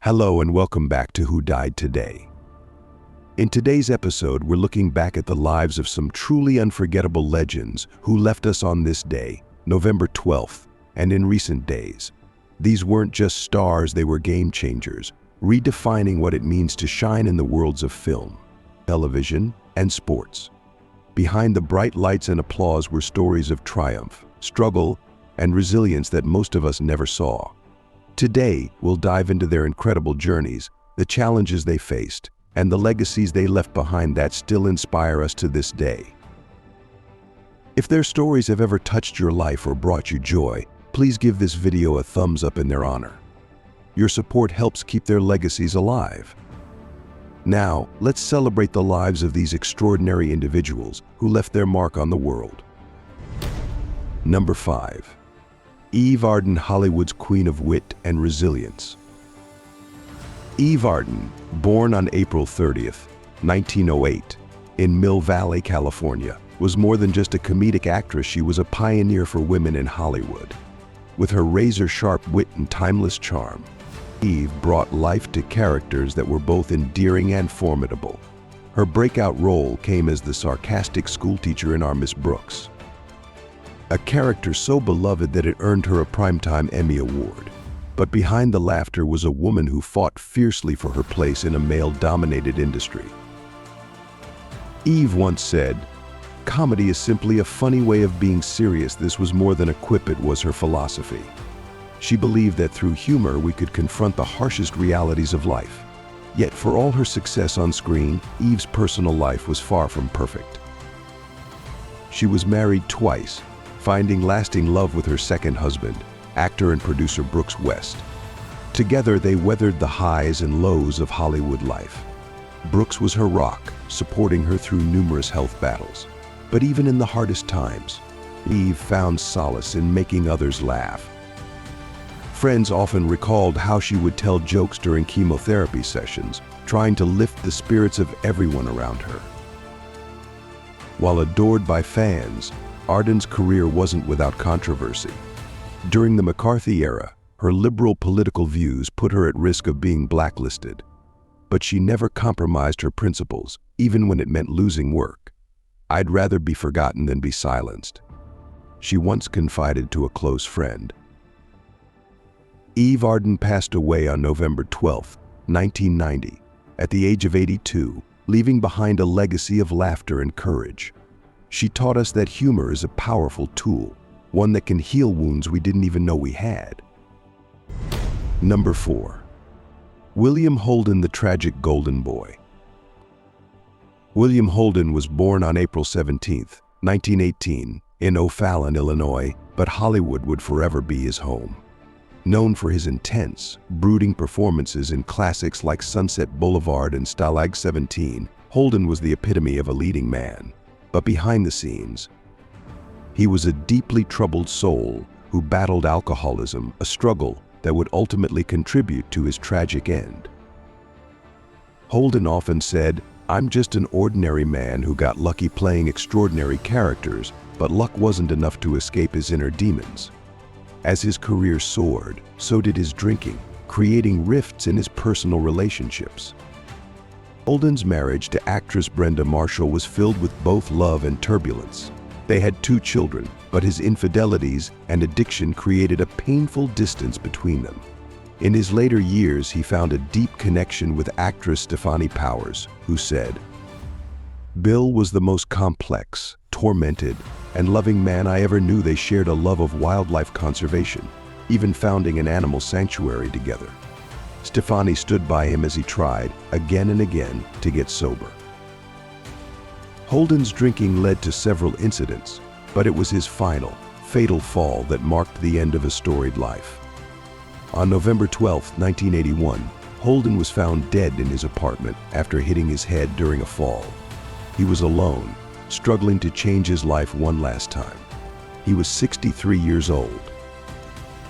Hello and welcome back to Who Died Today. In today's episode, we're looking back at the lives of some truly unforgettable legends who left us on this day, November 12th, and in recent days. These weren't just stars, they were game changers, redefining what it means to shine in the worlds of film, television, and sports. Behind the bright lights and applause were stories of triumph, struggle, and resilience that most of us never saw. Today, we'll dive into their incredible journeys, the challenges they faced, and the legacies they left behind that still inspire us to this day. If their stories have ever touched your life or brought you joy, please give this video a thumbs up in their honor. Your support helps keep their legacies alive. Now, let's celebrate the lives of these extraordinary individuals who left their mark on the world. Number 5. Eve Arden, Hollywood's queen of wit and resilience. Eve Arden, born on April 30th, 1908, in Mill Valley, California, was more than just a comedic actress. She was a pioneer for women in Hollywood. With her razor-sharp wit and timeless charm, Eve brought life to characters that were both endearing and formidable. Her breakout role came as the sarcastic schoolteacher in Our Miss Brooks, a character so beloved that it earned her a Primetime Emmy Award. But behind the laughter was a woman who fought fiercely for her place in a male-dominated industry. Eve once said, "Comedy is simply a funny way of being serious." This was more than a quip, it was her philosophy. She believed that through humor we could confront the harshest realities of life. Yet for all her success on screen, Eve's personal life was far from perfect. She was married twice, finding lasting love with her second husband, actor and producer Brooks West. Together they weathered the highs and lows of Hollywood life. Brooks was her rock, supporting her through numerous health battles. But even in the hardest times, Eve found solace in making others laugh. Friends often recalled how she would tell jokes during chemotherapy sessions, trying to lift the spirits of everyone around her. While adored by fans, Arden's career wasn't without controversy. During the McCarthy era, her liberal political views put her at risk of being blacklisted. But she never compromised her principles, even when it meant losing work. "I'd rather be forgotten than be silenced," she once confided to a close friend. Eve Arden passed away on November 12, 1990, at the age of 82, leaving behind a legacy of laughter and courage. She taught us that humor is a powerful tool, one that can heal wounds we didn't even know we had. Number 4. William Holden, the tragic Golden Boy. William Holden was born on April 17, 1918, in O'Fallon, Illinois, but Hollywood would forever be his home. Known for his intense, brooding performances in classics like Sunset Boulevard and Stalag 17, Holden was the epitome of a leading man. But behind the scenes, he was a deeply troubled soul who battled alcoholism, a struggle that would ultimately contribute to his tragic end. Holden often said, "I'm just an ordinary man who got lucky playing extraordinary characters, but luck wasn't enough to escape his inner demons." As his career soared, so did his drinking, creating rifts in his personal relationships. Holden's marriage to actress Brenda Marshall was filled with both love and turbulence. They had 2 children, but his infidelities and addiction created a painful distance between them. In his later years, he found a deep connection with actress Stefani Powers, who said, "Bill was the most complex, tormented, and loving man I ever knew. They shared a love of wildlife conservation, even founding an animal sanctuary together. Stefani stood by him as he tried, again and again, to get sober." Holden's drinking led to several incidents, but it was his final, fatal fall that marked the end of a storied life. On November 12, 1981, Holden was found dead in his apartment after hitting his head during a fall. He was alone, struggling to change his life one last time. He was 63 years old.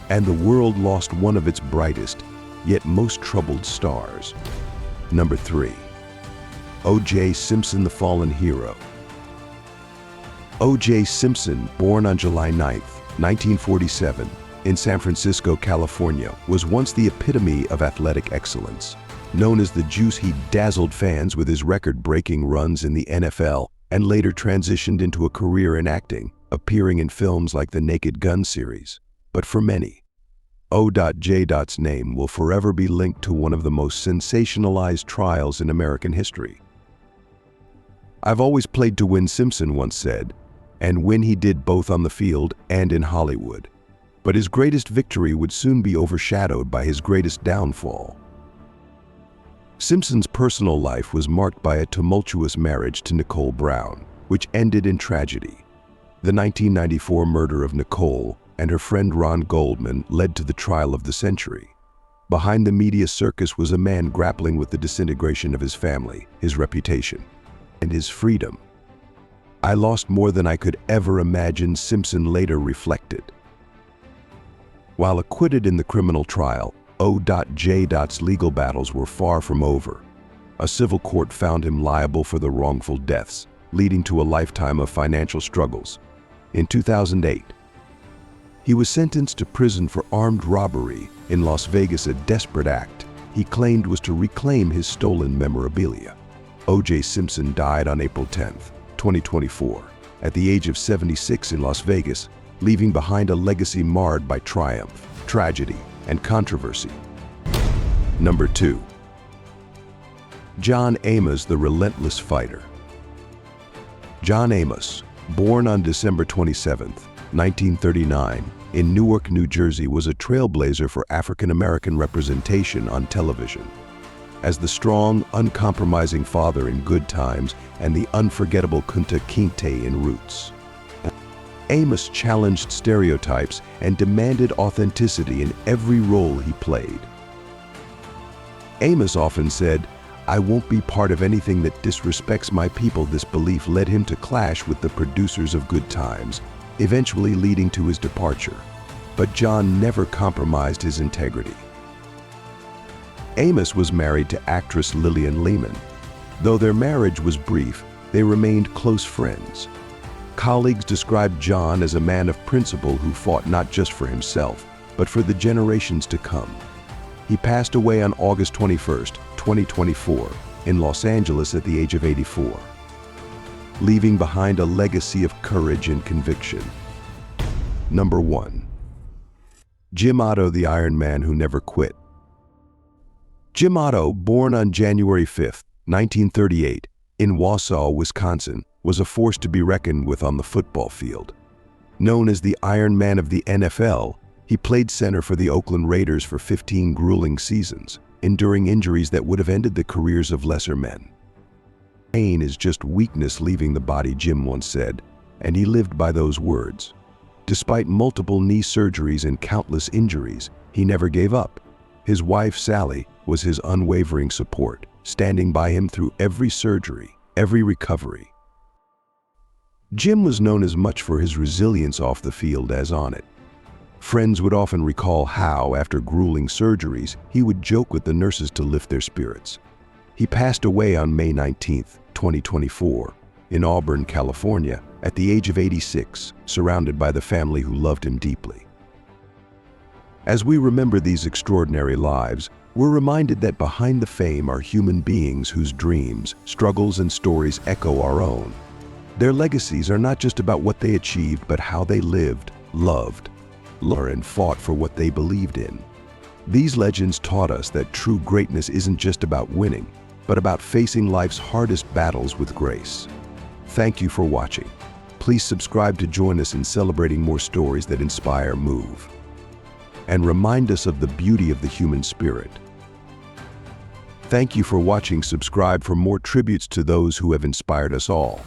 And the world lost one of its brightest, yet most troubled stars. Number 3. O.J. Simpson, the fallen hero. O.J. Simpson, born on July 9, 1947, in San Francisco, California, was once the epitome of athletic excellence. Known as the Juice, he dazzled fans with his record-breaking runs in the NFL and later transitioned into a career in acting, appearing in films like the Naked Gun series. But for many, O.J.'s name will forever be linked to one of the most sensationalized trials in American history. "I've always played to win," Simpson once said, and win he did both on the field and in Hollywood. But his greatest victory would soon be overshadowed by his greatest downfall. Simpson's personal life was marked by a tumultuous marriage to Nicole Brown, which ended in tragedy. The 1994 murder of Nicole and her friend Ron Goldman led to the trial of the century. Behind the media circus was a man grappling with the disintegration of his family, his reputation, and his freedom. "I lost more than I could ever imagine," Simpson later reflected. While acquitted in the criminal trial, O.J.'s legal battles were far from over. A civil court found him liable for the wrongful deaths, leading to a lifetime of financial struggles. In 2008, he was sentenced to prison for armed robbery in Las Vegas, a desperate act he claimed was to reclaim his stolen memorabilia. O.J. Simpson died on April 10, 2024, at the age of 76 in Las Vegas, leaving behind a legacy marred by triumph, tragedy, and controversy. Number 2. John Amos, the relentless fighter. John Amos, born on December 27, 1939, in Newark, New Jersey, was a trailblazer for African-American representation on television. As the strong, uncompromising father in Good Times and the unforgettable Kunta Kinte in Roots, Amos challenged stereotypes and demanded authenticity in every role he played. Amos often said, "I won't be part of anything that disrespects my people." This belief led him to clash with the producers of Good Times, eventually leading to his departure. But John never compromised his integrity. Amos was married to actress Lillian Lehman. Though their marriage was brief, they remained close friends. Colleagues described John as a man of principle who fought not just for himself, but for the generations to come. He passed away on August 21, 2024, in Los Angeles at the age of 84, leaving behind a legacy of courage and conviction. Number 1. Jim Otto, the Iron Man who never quit. Jim Otto, born on January 5, 1938, in Wausau, Wisconsin, was a force to be reckoned with on the football field. Known as the Iron Man of the NFL, he played center for the Oakland Raiders for 15 grueling seasons, enduring injuries that would have ended the careers of lesser men. "Pain is just weakness leaving the body," Jim once said, and he lived by those words. Despite multiple knee surgeries and countless injuries, he never gave up. His wife, Sally, was his unwavering support, standing by him through every surgery, every recovery. Jim was known as much for his resilience off the field as on it. Friends would often recall how, after grueling surgeries, he would joke with the nurses to lift their spirits. He passed away on May 19, 2024, in Auburn, California, at the age of 86, surrounded by the family who loved him deeply. As we remember these extraordinary lives, we're reminded that behind the fame are human beings whose dreams, struggles, and stories echo our own. Their legacies are not just about what they achieved, but how they lived, loved, learned, and fought for what they believed in. These legends taught us that true greatness isn't just about winning, but about facing life's hardest battles with grace. Thank you for watching. Please subscribe to join us in celebrating more stories that inspire, move, and remind us of the beauty of the human spirit. Thank you for watching. Subscribe for more tributes to those who have inspired us all.